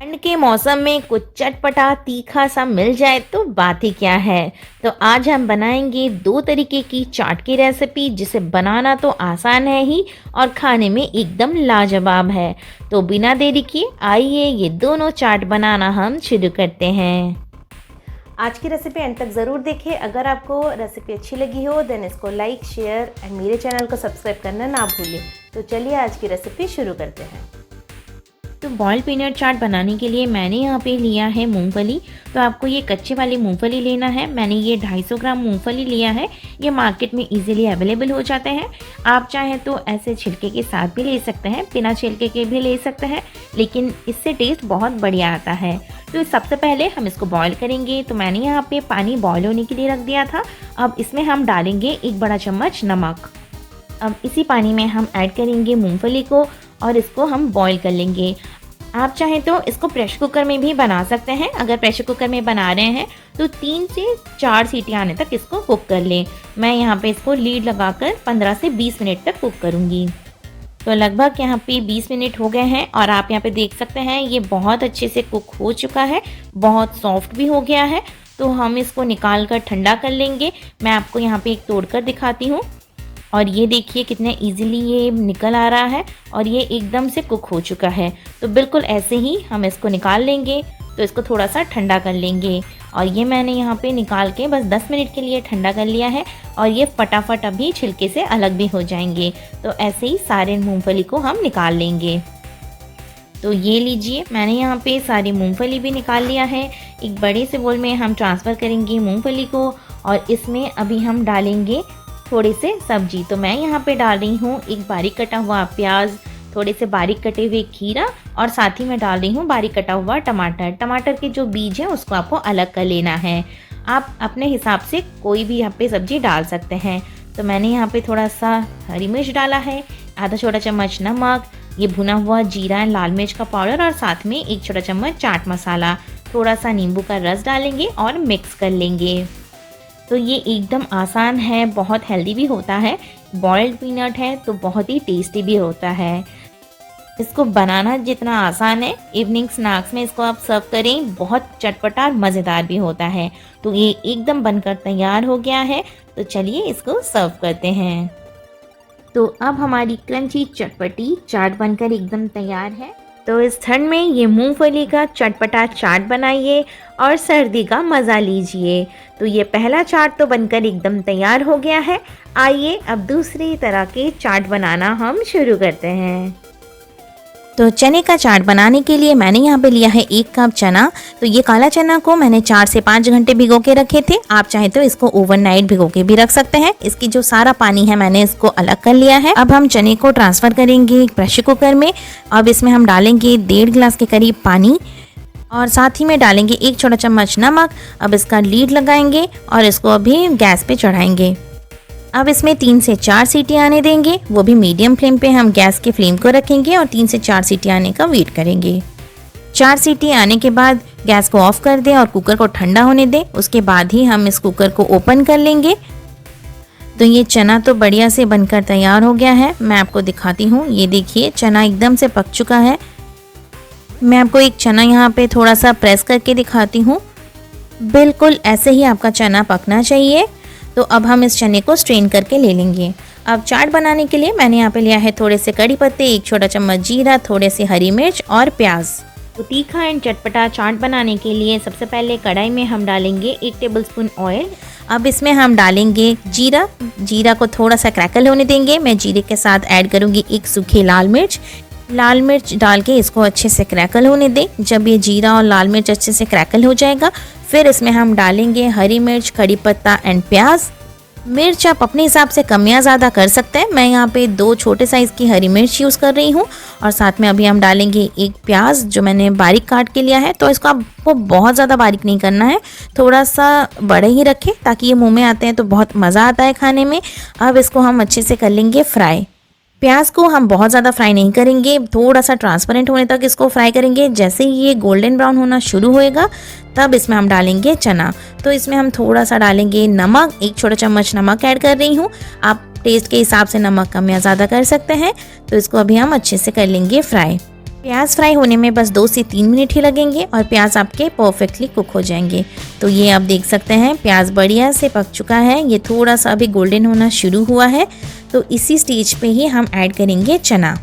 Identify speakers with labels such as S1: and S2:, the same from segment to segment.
S1: ठंड के मौसम में कुछ चटपटा तीखा सा मिल जाए तो बात ही क्या है। तो आज हम बनाएंगे दो तरीके की चाट की रेसिपी, जिसे बनाना तो आसान है ही और खाने में एकदम लाजवाब है। तो बिना देरी किए आइए ये दोनों चाट बनाना हम शुरू करते हैं। आज की रेसिपी एंड तक ज़रूर देखें। अगर आपको रेसिपी अच्छी लगी हो देन इसको लाइक, शेयर एंड मेरे चैनल को सब्सक्राइब करना ना भूलें। तो चलिए आज की रेसिपी शुरू करते हैं। तो बॉइल्ड पीनट चाट बनाने के लिए मैंने यहाँ पे लिया है मूंगफली। तो आपको ये कच्चे वाली मूंगफली लेना है। मैंने ये 250 ग्राम मूंगफली लिया है। ये मार्केट में इजीली अवेलेबल हो जाते हैं। आप चाहें तो ऐसे छिलके के साथ भी ले सकते हैं, बिना छिलके के भी ले सकते हैं, लेकिन इससे टेस्ट बहुत बढ़िया आता है। तो सबसे पहले हम इसको बॉईल करेंगे। तो मैंने यहाँ पे पानी बॉईल होने के लिए रख दिया था। अब इसमें हम डालेंगे 1 बड़ा चम्मच नमक। अब इसी पानी में हम ऐड करेंगे मूंगफली को और इसको हम बॉईल कर लेंगे। आप चाहें तो इसको प्रेशर कुकर में भी बना सकते हैं। अगर प्रेशर कुकर में बना रहे हैं तो 3 से 4 सीटी आने तक इसको कुक कर लें। मैं यहाँ पे इसको लीड लगाकर 15 से 20 मिनट तक कुक करूँगी। तो लगभग यहाँ पे 20 मिनट हो गए हैं और आप यहाँ पे देख सकते हैं ये बहुत अच्छे से कुक हो चुका है, बहुत सॉफ्ट भी हो गया है। तो हम इसको निकाल कर ठंडा कर लेंगे। मैं आपको यहाँ पे एक तोड़कर दिखाती हूँ और ये देखिए कितने इजीली ये निकल आ रहा है और ये एकदम से कुक हो चुका है। तो बिल्कुल ऐसे ही हम इसको निकाल लेंगे। तो इसको थोड़ा सा ठंडा कर लेंगे और ये मैंने यहाँ पे निकाल के बस 10 मिनट के लिए ठंडा कर लिया है और ये फटाफट अभी छिलके से अलग भी हो जाएंगे। तो ऐसे ही सारे मूंगफली को हम निकाल लेंगे। तो ये लीजिए मैंने यहाँ पे सारी मूंगफली भी निकाल लिया है। एक बड़े से बोल में हम ट्रांसफ़र करेंगे मूंगफली को और इसमें अभी हम डालेंगे थोड़े से सब्जी। तो मैं यहाँ पे डाल रही हूँ एक बारीक कटा हुआ प्याज, थोड़े से बारीक कटे हुए खीरा और साथ ही मैं डाल रही हूँ बारीक कटा हुआ टमाटर। टमाटर के जो बीज हैं उसको आपको अलग कर लेना है। आप अपने हिसाब से कोई भी यहाँ पे सब्जी डाल सकते हैं। तो मैंने यहाँ पे थोड़ा सा हरी मिर्च डाला है, आधा छोटा चम्मच नमक, ये भुना हुआ जीरा एंड लाल मिर्च का पाउडर और साथ में 1 छोटा चम्मच चाट मसाला, थोड़ा सा नींबू का रस डालेंगे और मिक्स कर लेंगे। तो ये एकदम आसान है, बहुत हेल्दी भी होता है। बॉइल्ड पीनट है तो बहुत ही टेस्टी भी होता है। इसको बनाना जितना आसान है, इवनिंग स्नैक्स में इसको आप सर्व करें, बहुत चटपटा और मज़ेदार भी होता है। तो ये एकदम बनकर तैयार हो गया है। तो चलिए इसको सर्व करते हैं। तो अब हमारी क्रंची चटपटी चाट बनकर एकदम तैयार है। तो इस ठंड में ये मूंगफली का चटपटा चाट बनाइए और सर्दी का मज़ा लीजिए। तो ये पहला चाट तो बनकर एकदम तैयार हो गया है। आइए अब दूसरी तरह के चाट बनाना हम शुरू करते हैं। तो चने का चाट बनाने के लिए मैंने यहाँ पे लिया है 1 कप चना। तो ये काला चना को मैंने 4 से 5 घंटे भिगो के रखे थे। आप चाहें तो इसको ओवरनाइट भिगो के भी रख सकते हैं। इसकी जो सारा पानी है मैंने इसको अलग कर लिया है। अब हम चने को ट्रांसफ़र करेंगे एक प्रेशर कुकर में। अब इसमें हम डालेंगे 1.5 गिलास के करीब पानी और साथ ही में डालेंगे 1 छोटा चम्मच नमक। अब इसका लीड लगाएंगे और इसको अभी गैस पे चढ़ाएंगे। अब इसमें 3 से 4 सीटी आने देंगे, वो भी मीडियम फ्लेम पे हम गैस के फ्लेम को रखेंगे और 3 से 4 सीटी आने का वेट करेंगे। 4 सीटी आने के बाद गैस को ऑफ कर दें और कुकर को ठंडा होने दें। उसके बाद ही हम इस कुकर को ओपन कर लेंगे। तो ये चना तो बढ़िया से बनकर तैयार हो गया है। मैं आपको दिखाती हूँ, ये देखिए चना एकदम से पक चुका है। मैं आपको एक चना यहाँ पे थोड़ा सा प्रेस करके दिखाती हूँ। बिल्कुल ऐसे ही आपका चना पकना चाहिए। तो अब हम इस चने को स्ट्रेन करके ले लेंगे। अब चाट बनाने के लिए मैंने यहाँ पे लिया है थोड़े से कड़ी पत्ते, 1 छोटा चम्मच जीरा, थोड़े से हरी मिर्च और प्याज। तो तीखा एंड चटपटा चाट बनाने के लिए सबसे पहले कढ़ाई में हम डालेंगे 1 टेबलस्पून ऑयल। अब इसमें हम डालेंगे जीरा को थोड़ा सा क्रैकल होने देंगे। मैं जीरे के साथ ऐड करूँगी 1 सूखी लाल मिर्च डाल के इसको अच्छे से क्रैकल होने दें। जब ये जीरा और लाल मिर्च अच्छे से क्रैकल हो जाएगा फिर इसमें हम डालेंगे हरी मिर्च, कड़ी पत्ता एंड प्याज। मिर्च आप अपने हिसाब से कम या ज़्यादा कर सकते हैं। मैं यहाँ पे 2 छोटे साइज़ की हरी मिर्च यूज़ कर रही हूँ और साथ में अभी हम डालेंगे 1 प्याज जो मैंने बारीक काट के लिया है। तो इसको आपको बहुत ज़्यादा बारीक नहीं करना है, थोड़ा सा बड़े ही रखें ताकि ये मुँह में आते हैं तो बहुत मज़ा आता है खाने में। अब इसको हम अच्छे से कर लेंगे फ्राई। प्याज को हम बहुत ज़्यादा फ्राई नहीं करेंगे, थोड़ा सा ट्रांसपेरेंट होने तक इसको फ्राई करेंगे। जैसे ही ये गोल्डन ब्राउन होना शुरू होएगा तब इसमें हम डालेंगे चना। तो इसमें हम थोड़ा सा डालेंगे नमक, 1 छोटा चम्मच नमक ऐड कर रही हूँ। आप टेस्ट के हिसाब से नमक कम या ज़्यादा कर सकते हैं। तो इसको अभी हम अच्छे से कर लेंगे फ्राई। प्याज फ्राई होने में बस 2 से 3 मिनट ही लगेंगे और प्याज आपके परफेक्टली कुक हो जाएंगे। तो ये आप देख सकते हैं प्याज बढ़िया से पक चुका है, ये थोड़ा सा अभी गोल्डन होना शुरू हुआ है। तो इसी स्टेज पे ही हम ऐड करेंगे चना।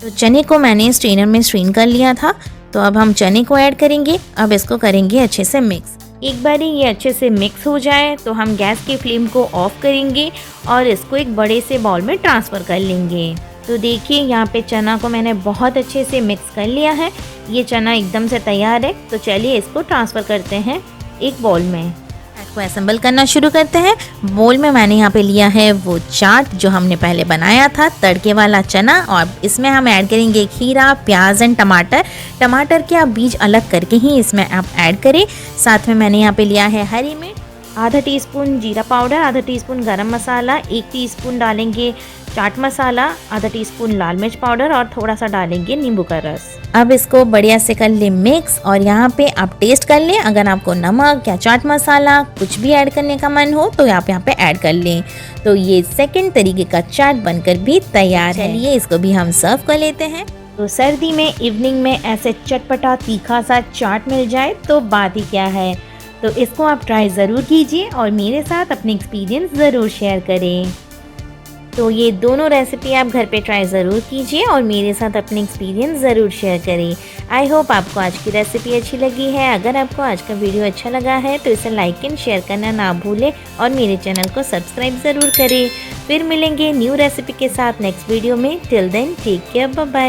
S1: तो चने को मैंने स्ट्रेनर में स्ट्रेन कर लिया था। तो अब हम चने को ऐड करेंगे। अब इसको करेंगे अच्छे से मिक्स। एक बार ये अच्छे से मिक्स हो जाए तो हम गैस की फ्लेम को ऑफ करेंगे और इसको एक बड़े से बाउल में ट्रांसफ़र कर लेंगे। तो देखिए यहाँ पे चना को मैंने बहुत अच्छे से मिक्स कर लिया है। ये चना एकदम से तैयार है। तो चलिए इसको ट्रांसफ़र करते हैं एक बाउल में। चाट को असेंबल करना शुरू करते हैं। बाउल में मैंने यहाँ पे लिया है वो चाट जो हमने पहले बनाया था, तड़के वाला चना, और इसमें हम ऐड करेंगे खीरा, प्याज एंड टमाटर। टमाटर के आप बीज अलग करके ही इसमें आप ऐड करें। साथ में मैंने यहाँ पे लिया है हरी मिर्च, आधा टीस्पून जीरा पाउडर, आधा टीस्पून गरम मसाला, 1 टीस्पून डालेंगे चाट मसाला, आधा टीस्पून लाल मिर्च पाउडर और थोड़ा सा डालेंगे नींबू का रस। अब इसको बढ़िया से कर लें मिक्स और यहाँ पे आप टेस्ट कर लें। अगर आपको नमक या चाट मसाला कुछ भी ऐड करने का मन हो तो आप यहाँ पे ऐड कर लें। तो ये सेकंड तरीके का चाट बनकर भी तैयार है। चलिए इसको भी हम सर्व कर लेते हैं। तो सर्दी में इवनिंग में ऐसे चटपटा तीखा सा चाट मिल जाए तो बात ही क्या है। तो इसको आप ट्राई ज़रूर कीजिए और मेरे साथ अपने एक्सपीरियंस ज़रूर शेयर करें। तो ये दोनों रेसिपी आप घर पे ट्राई ज़रूर कीजिए और मेरे साथ अपने एक्सपीरियंस ज़रूर शेयर करें। आई होप आपको आज की रेसिपी अच्छी लगी है। अगर आपको आज का वीडियो अच्छा लगा है तो इसे लाइक एंड शेयर करना ना भूलें और मेरे चैनल को सब्सक्राइब ज़रूर करें। फिर मिलेंगे न्यू रेसिपी के साथ नेक्स्ट वीडियो में। Till then take care, bye bye.